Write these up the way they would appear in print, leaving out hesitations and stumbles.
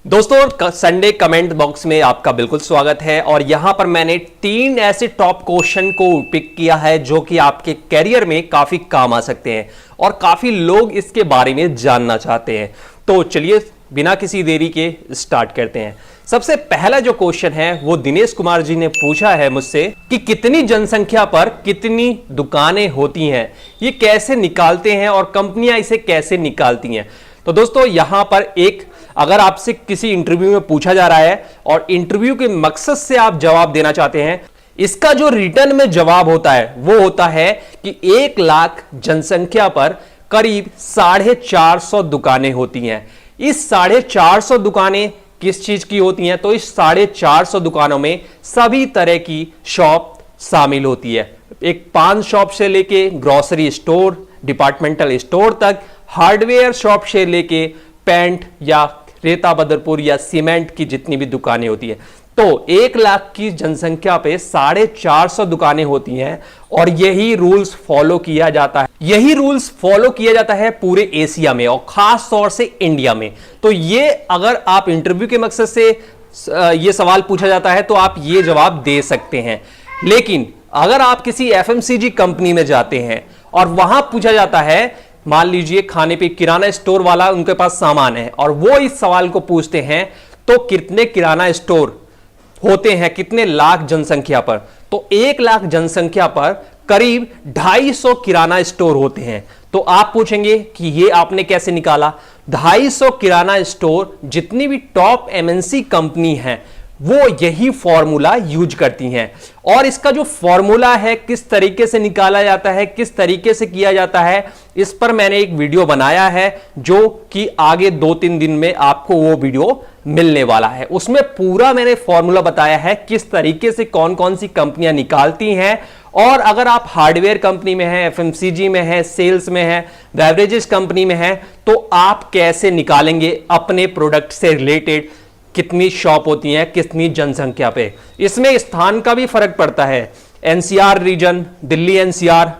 दोस्तों Sunday comment box में आपका बिल्कुल स्वागत है। और यहां पर मैंने 3 ऐसे टॉप क्वेश्चन को पिक किया है जो कि आपके करियर में काफी काम आ सकते हैं और काफी लोग इसके बारे में जानना चाहते हैं। तो चलिए बिना किसी देरी के स्टार्ट करते हैं। सबसे पहला जो क्वेश्चन है वो दिनेश कुमार जी ने पूछा है मुझसे कि कितनी जनसंख्या पर कितनी दुकानें होती हैं, ये कैसे निकालते हैं और कंपनियां इसे कैसे निकालती हैं। तो दोस्तों यहां पर अगर आपसे किसी इंटरव्यू में पूछा जा रहा है और इंटरव्यू के मकसद से आप जवाब देना चाहते हैं, इसका जो रिटर्न में जवाब होता है वो होता है कि 1 लाख जनसंख्या पर करीब 450 दुकानें होती हैं। इस 450 दुकानें किस चीज की होती हैं? तो इस 450 दुकानों में सभी तरह की शॉप शामिल होती है। एक पान शॉप से लेके ग्रोसरी स्टोर, डिपार्टमेंटल स्टोर तक, हार्डवेयर शॉप से लेके पेंट या रेता बदरपुर या सीमेंट की जितनी भी दुकानें होती है। तो 1 लाख की जनसंख्या पे 450 दुकानें होती हैं और यही रूल्स फॉलो किया जाता है। यही रूल्स फॉलो किया जाता है पूरे एशिया में और खास तौर से इंडिया में। तो ये अगर आप इंटरव्यू के मकसद से ये सवाल पूछा जाता है तो आप ये जवाब दे सकते हैं। लेकिन अगर आप किसी एफएमसीजी कंपनी में जाते हैं और वहां पूछा जाता है, मान लीजिए खाने पे किराना स्टोर वाला उनके पास सामान है और वो इस सवाल को पूछते हैं तो कितने किराना स्टोर होते हैं कितने लाख जनसंख्या पर, तो 1 लाख जनसंख्या पर करीब 250 किराना स्टोर होते हैं। तो आप पूछेंगे कि ये आपने कैसे निकाला? 250 किराना स्टोर जितनी भी टॉप एमएनसी कंपनी है वो यही फॉर्मूला यूज करती हैं। और इसका जो फॉर्मूला है किस तरीके से निकाला जाता है, किस तरीके से किया जाता है, इस पर मैंने एक वीडियो बनाया है जो कि आगे 2-3 दिन में आपको वो वीडियो मिलने वाला है। उसमें पूरा मैंने फॉर्मूला बताया है किस तरीके से कौन कौन सी कंपनियां निकालती हैं। और अगर आप हार्डवेयर कंपनी में हैं, एफएमसीजी में हैं, सेल्स में हैं, बेवरेजेस कंपनी में हैं, तो आप कैसे निकालेंगे अपने प्रोडक्ट से रिलेटेड कितनी शॉप होती हैं कितनी जनसंख्या पे। इसमें स्थान का भी फर्क पड़ता है। एनसीआर रीजन, दिल्ली एनसीआर,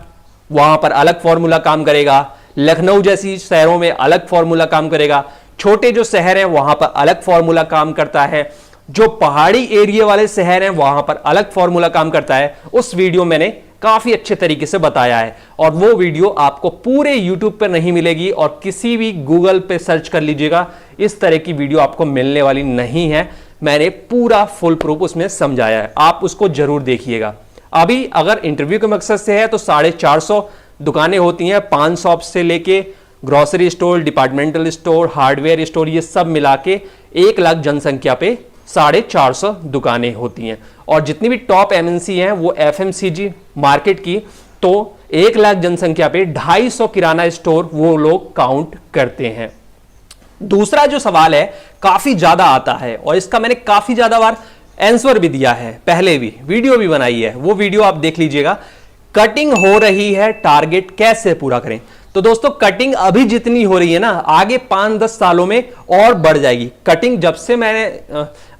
वहां पर अलग फॉर्मूला काम करेगा। लखनऊ जैसी शहरों में अलग फॉर्मूला काम करेगा। छोटे जो शहर हैं वहां पर अलग फॉर्मूला काम करता है। जो पहाड़ी एरिया वाले शहर हैं वहां पर अलग फॉर्मूला काम करता है। उस वीडियो मैंने काफी अच्छे तरीके से बताया है और वो वीडियो आपको पूरे YouTube पे नहीं मिलेगी और किसी भी गूगल पे सर्च कर लीजिएगा, इस तरह की वीडियो आपको मिलने वाली नहीं है। मैंने पूरा फुल प्रूफ उसमें समझाया है, आप उसको जरूर देखिएगा। अभी अगर इंटरव्यू के मकसद से है तो 450 दुकानें होती हैं, पान शॉप से लेके grocery store, departmental store, hardware store, ये सब मिला के 1 लाख जनसंख्या पे 450 दुकानें होती हैं। और जितनी भी टॉप एमएनसी हैं वो एफएमसीजी मार्केट की, तो 1 लाख जनसंख्या पे 250 किराना स्टोर वो लोग काउंट करते हैं। दूसरा जो सवाल है काफी ज्यादा आता है और इसका मैंने काफी ज्यादा बार आंसर भी दिया है, पहले भी वीडियो भी बनाई है, वो वीडियो आप देख लीजिएगा। कटिंग हो रही है, टारगेट कैसे पूरा करें? तो दोस्तों कटिंग अभी जितनी हो रही है ना, आगे 5-10 सालों में और बढ़ जाएगी। कटिंग जब से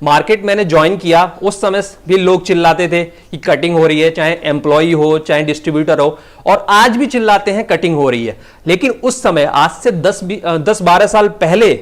मार्केट मैंने ज्वाइन किया उस समय भी लोग चिल्लाते थे कि कटिंग हो रही है, चाहे एम्प्लॉय हो चाहे डिस्ट्रीब्यूटर हो, और आज भी चिल्लाते हैं कटिंग हो रही है। लेकिन उस समय आज से 10-12 साल पहले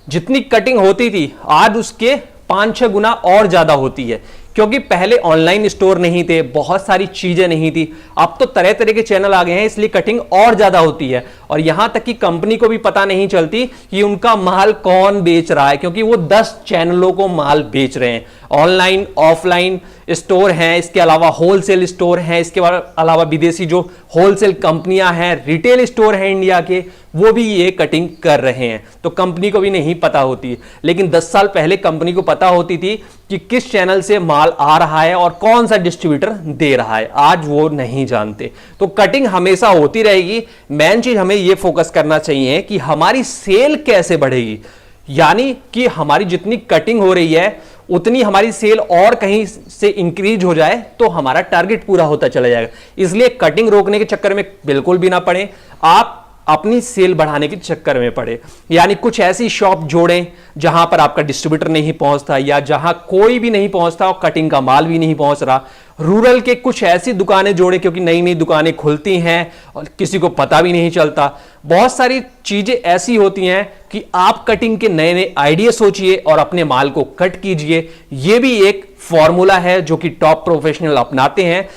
जितनी कटिंग होती थी आज उसके 5-6 गुना और ज्यादा होती है। क्योंकि पहले ऑनलाइन स्टोर नहीं थे, बहुत सारी चीजें नहीं थी। अब तो तरह तरह के चैनल आ गए हैं, इसलिए कटिंग और ज्यादा होती है। और यहां तक कि कंपनी को भी पता नहीं चलती कि उनका माल कौन बेच रहा है, क्योंकि वो 10 चैनलों को माल बेच रहे हैं। ऑनलाइन ऑफलाइन स्टोर हैं, इसके अलावा होलसेल स्टोर हैं, इसके अलावा विदेशी जो होलसेल कंपनियां हैं, रिटेल स्टोर हैं इंडिया के, वो भी ये कटिंग कर रहे हैं। तो कंपनी को भी नहीं पता होती। लेकिन 10 साल पहले कंपनी को पता होती थी कि किस चैनल से माल आ रहा है और कौन सा डिस्ट्रीब्यूटर दे रहा है। आज वो नहीं जानते। तो कटिंग हमेशा होती रहेगी। मेन चीज हमें ये फोकस करना चाहिए कि हमारी सेल कैसे बढ़ेगी, यानी कि हमारी जितनी कटिंग हो रही है उतनी हमारी सेल और कहीं से इंक्रीज हो जाए तो हमारा टारगेट पूरा होता चला जाएगा। इसलिए कटिंग रोकने के चक्कर में बिल्कुल भी ना पड़े। आप अपनी सेल बढ़ाने के चक्कर में पड़े। यानी कुछ ऐसी शॉप जोड़ें जहां पर आपका डिस्ट्रीब्यूटर नहीं पहुंचता या जहां कोई भी नहीं पहुंचता और कटिंग का माल भी नहीं पहुंच रहा। रूरल के कुछ ऐसी दुकानें जोड़ें, क्योंकि नई नई दुकानें खुलती हैं और किसी को पता भी नहीं चलता। बहुत सारी चीजें ऐसी होती हैं कि आप कटिंग के नए नए आइडिया सोचिए और अपने माल को कट कीजिए। यह भी एक फॉर्मूला है जो कि टॉप प्रोफेशनल अपनाते हैं।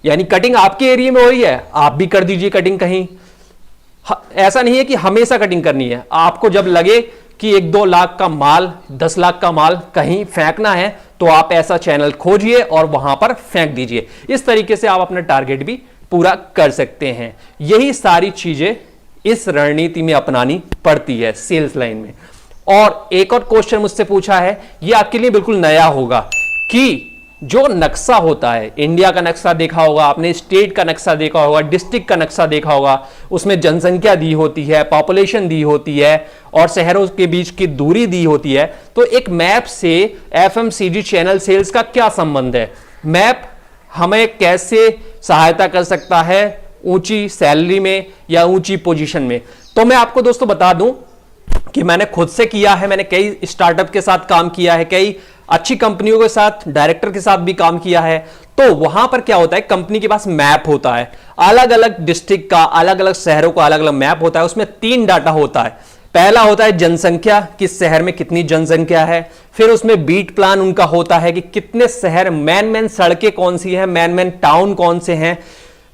यानी कटिंग आपके एरिया में हो रही है, आप भी कर दीजिए कटिंग कहीं। ऐसा नहीं है कि हमेशा कटिंग करनी है। आपको जब लगे कि 1-2 लाख का माल, 10 लाख का माल कहीं फेंकना है, तो आप ऐसा चैनल खोजिए और वहां पर फेंक दीजिए। इस तरीके से आप अपना टारगेट भी पूरा कर सकते हैं। यही सारी चीजें इस रणनीति में अपनानी पड़ती है सेल्स लाइन में। और एक और क्वेश्चन मुझसे पूछा है, यह आपके लिए बिल्कुल नया होगा कि जो नक्शा होता है, इंडिया का नक्शा देखा होगा आपने, स्टेट का नक्शा देखा होगा, डिस्ट्रिक्ट का नक्शा देखा होगा, उसमें जनसंख्या दी होती है, पॉपुलेशन दी होती है और शहरों के बीच की दूरी दी होती है। तो एक मैप से एफएमसीजी चैनल सेल्स का क्या संबंध है? मैप हमें कैसे सहायता कर सकता है ऊंची सैलरी में या ऊंची पोजीशन में? तो मैं आपको दोस्तों बता दूं कि मैंने खुद से किया है, मैंने कई स्टार्टअप के साथ काम किया है, कई अच्छी कंपनियों के साथ, डायरेक्टर के साथ भी काम किया है। तो वहां पर क्या होता है, कंपनी के पास मैप होता है, अलग अलग डिस्ट्रिक्ट का, अलग अलग शहरों का अलग अलग मैप होता है। उसमें 3 डाटा होता है। पहला होता है जनसंख्या, किस शहर में कितनी जनसंख्या है। फिर उसमें बीट प्लान उनका होता है कि कितने शहर, मेन सड़कें कौन सी है, मेन टाउन कौन से हैं।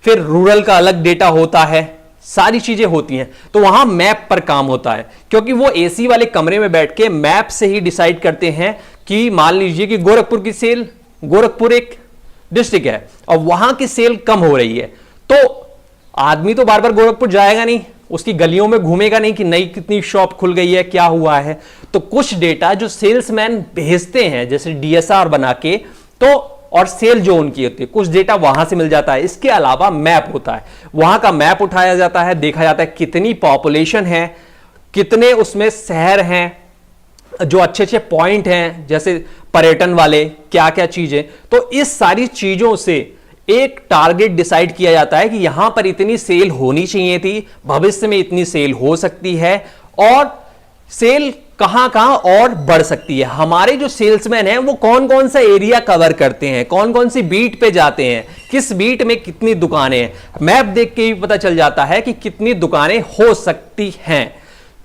फिर रूरल का अलग डेटा होता है, सारी चीजें होती हैं। तो वहां मैप पर काम होता है, क्योंकि वो एसी वाले कमरे में बैठ के मैप से ही डिसाइड करते हैं कि मान लीजिए कि गोरखपुर की सेल, गोरखपुर एक डिस्ट्रिक्ट है और वहां की सेल कम हो रही है, तो आदमी तो बार बार गोरखपुर जाएगा नहीं, उसकी गलियों में घूमेगा नहीं कि नई कितनी शॉप खुल गई है, क्या हुआ है। तो कुछ डेटा जो सेल्समैन भेजते हैं, जैसे डीएसआर बना के, तो और सेल जो उनकी होती है, कुछ डेटा वहां से मिल जाता है। इसके अलावा मैप होता है, वहां का मैप उठाया जाता है, देखा जाता है कितनी पॉपुलेशन है, कितने उसमें शहर हैं, जो अच्छे अच्छे पॉइंट हैं, जैसे पर्यटन वाले, क्या क्या चीजें। तो इस सारी चीजों से एक टारगेट डिसाइड किया जाता है कि यहां पर इतनी सेल होनी चाहिए थी, भविष्य में इतनी सेल हो सकती है और सेल कहां कहां और बढ़ सकती है। हमारे जो सेल्समैन हैं वो कौन कौन सा एरिया कवर करते हैं, कौन कौन सी बीट पे जाते हैं, किस बीट में कितनी दुकानें हैं। मैप देख के ही पता चल जाता है कि कितनी दुकानें हो सकती हैं।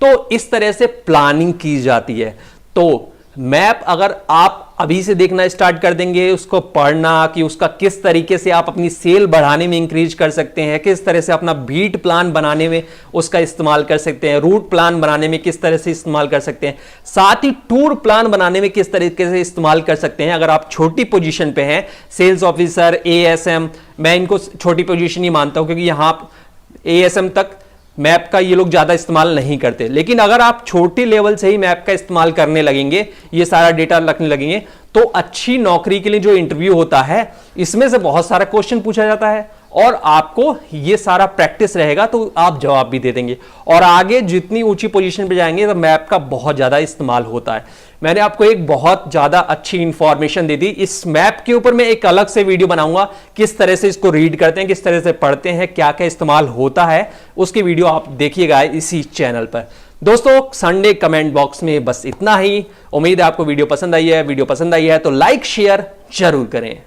तो इस तरह से प्लानिंग की जाती है। तो मैप अगर आप अभी से देखना स्टार्ट कर देंगे, उसको पढ़ना कि उसका किस तरीके से आप अपनी सेल बढ़ाने में इंक्रीज कर सकते हैं, किस तरह से अपना बीट प्लान बनाने में उसका इस्तेमाल कर सकते हैं, रूट प्लान बनाने में किस तरह से इस्तेमाल कर सकते हैं, साथ ही टूर प्लान बनाने में किस तरीके से इस्तेमाल कर सकते हैं। अगर आप छोटी पोजीशन पे हैं, सेल्स ऑफिसर, एएसएम, मैं इनको छोटी पोजीशन ही मानता हूं क्योंकि यहां एएसएम तक मैप का ये लोग ज्यादा इस्तेमाल नहीं करते। लेकिन अगर आप छोटी लेवल से ही मैप का इस्तेमाल करने लगेंगे, ये सारा डेटा रखने लगेंगे, तो अच्छी नौकरी के लिए जो इंटरव्यू होता है, इसमें से बहुत सारा क्वेश्चन पूछा जाता है और आपको ये सारा प्रैक्टिस रहेगा तो आप जवाब भी दे देंगे। और आगे जितनी ऊंची पोजीशन पे जाएंगे तो मैप का बहुत ज्यादा इस्तेमाल होता है। मैंने आपको एक बहुत ज्यादा अच्छी इंफॉर्मेशन दे दी। इस मैप के ऊपर मैं एक अलग से वीडियो बनाऊंगा, किस तरह से इसको रीड करते हैं, किस तरह से पढ़ते हैं, क्या क्या इस्तेमाल होता है, उसकी वीडियो आप देखिएगा इसी चैनल पर। दोस्तों, संडे कमेंट बॉक्स में बस इतना ही। उम्मीद है आपको वीडियो पसंद आई है। वीडियो पसंद आई है तो लाइक शेयर जरूर करें।